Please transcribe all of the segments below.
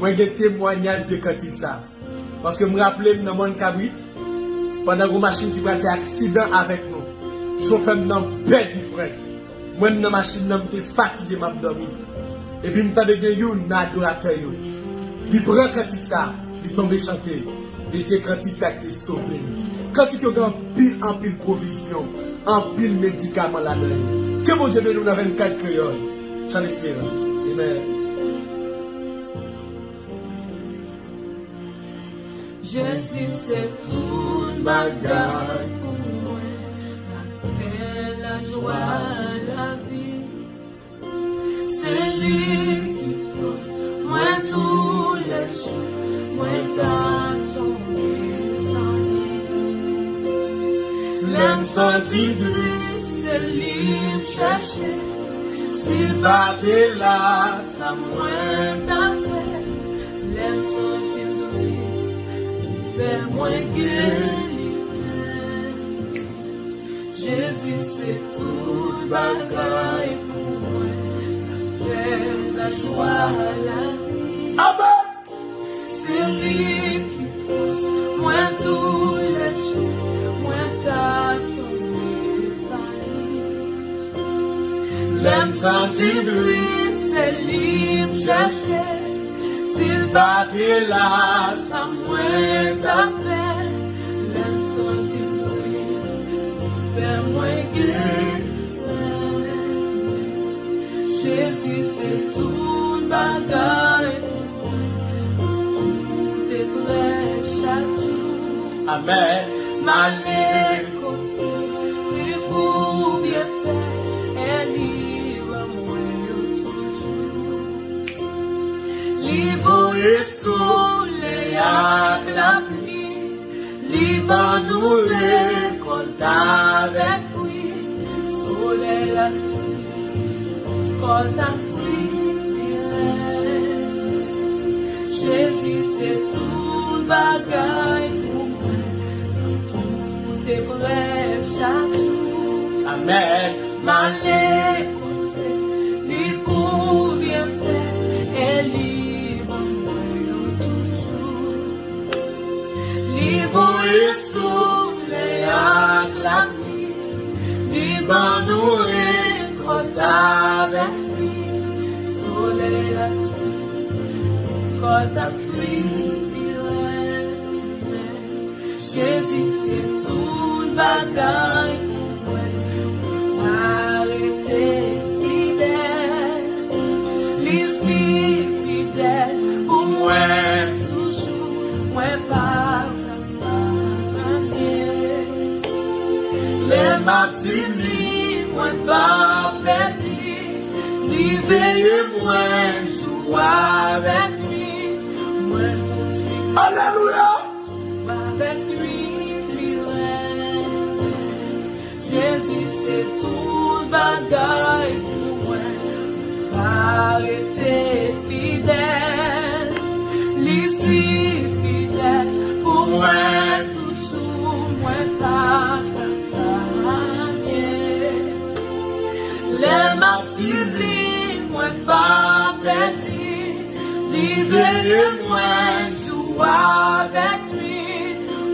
moi j'ai témoignage de Kantik ça. Parce que je me rappelle dans mon cabrit, pendant que machine qui va faire accident avec nous, chauffeur n'a perdu frère. Moi dans machine n'a été fatigué m'a dormi. Et puis m'tande gen yon adorateur yo. Il prend Kantik ça, il tombe chanter. Et c'est Kantik ça qui sauvé. Kantik yo en pile provision, en pile médicament là-dedans. Que mon Dieu nous dans 24 Kreyol. Sans espérance. Amen. Jésus, c'est tout bagage pour moi, la paix, la joie, la vie. C'est lui qui force, moi tous les jours, moi t'attends sans lui. L'aime sentir de c'est lui chercher, s'il battait là, ça moins d'affaires. L'aime sentir de fais-moi guérir. Jésus, c'est tout bagaille pour moi, la paix, la joie, la vie. Amen. C'est lui qui force, moi tous les jours, moi t'attends sans lui. L'aime sentir de c'est lui chercher. S'il battait là, ça moins d'affaires. L'aime sentir de faire moins guérir. Jésus, c'est tout bagaille. Tout est prêt chaque jour. Amen. Malé côté, et pour bien faire, elle y va moins toujours. Livre et soleil à la pluie, libre nous récolte avec fruit, soleil la pluie, récolte un fruit. Jésus, c'est tout bagaille pour moi, tout est bref chaque jour. Amen. Malé côté, lui pour bien faire, et libre toujours. Libre et soleil à la nuit, libre nous récolte avec lui, soleil la nuit, récolte avec lui. Jésus, c'est tout bagaille pour moi, arrêtez fidèle, l'ici fidèle pour moi toujours, moi pas les maximili, moi pas perdu, lui veille moi joue avec lui, moi poursuis. Alléluia. Avec lui, Jésus, c'est tout bagaille pour moi. Arrêtez fidèle, l'ici fidèle pour moi toujours, moi pas les martyrs, moi pas perdu, l'hiver moi joue avec lui,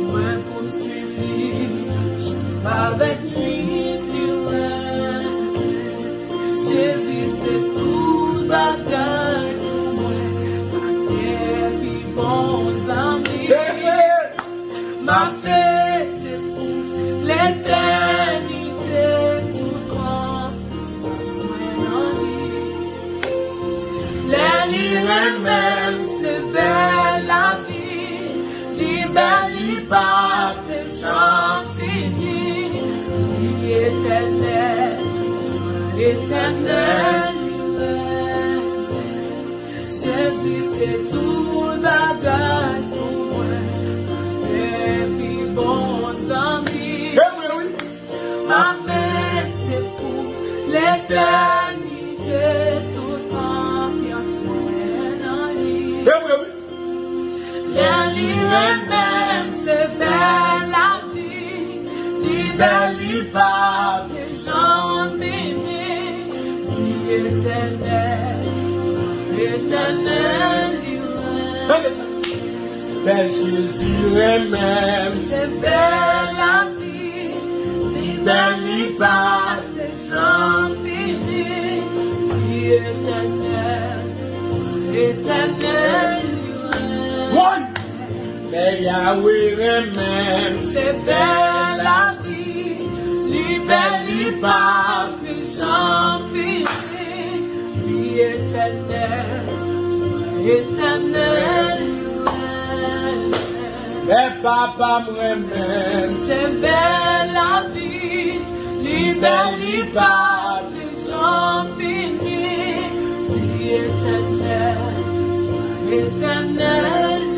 moi poursuis lui, joue avec lui plus loin. Jésus, c'est tout bagaille pour moi, et bons amis, ma paix c'est pour l'éternité, tout confiance pour moi en lui. Les livres même, c'est belle la vie, libère, pas de chants finis, vie éternelle, éternelle. Jésus, c'est tout bagaille pour moi, et puis bons amis. Ma paix, c'est pour l'éternité, toute confiance en lui. Les livres même, c'est belle la vie, libère, libre, les gens finis, vie éternelle, éternelle. belle Jésus même, c'est belle la vie, ni belle ni pas, les gens finis, vie éternelle, éternelle. One! Mais Yahweh même, c'est belle la vie, ni belle ni pas, les gens finis, vie éternelle, éternelle. mais papa moi-même, c'est belle la vie, ni belle ni pas, les gens finis, vie éternelle, éternelle.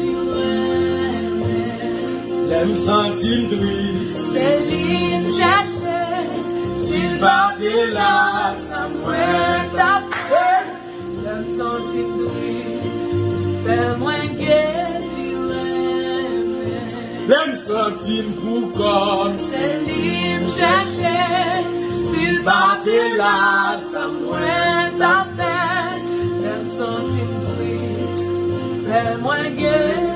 l'aime sentir triste, c'est lui chercher, s'il battait là, ça moins ta fait, l'aime sentir triste, fait moins guère. l'aime sentir pour comme, c'est lui chercher, s'il battait là, ça moins ta fait, l'aime sentir triste, fait moins guère.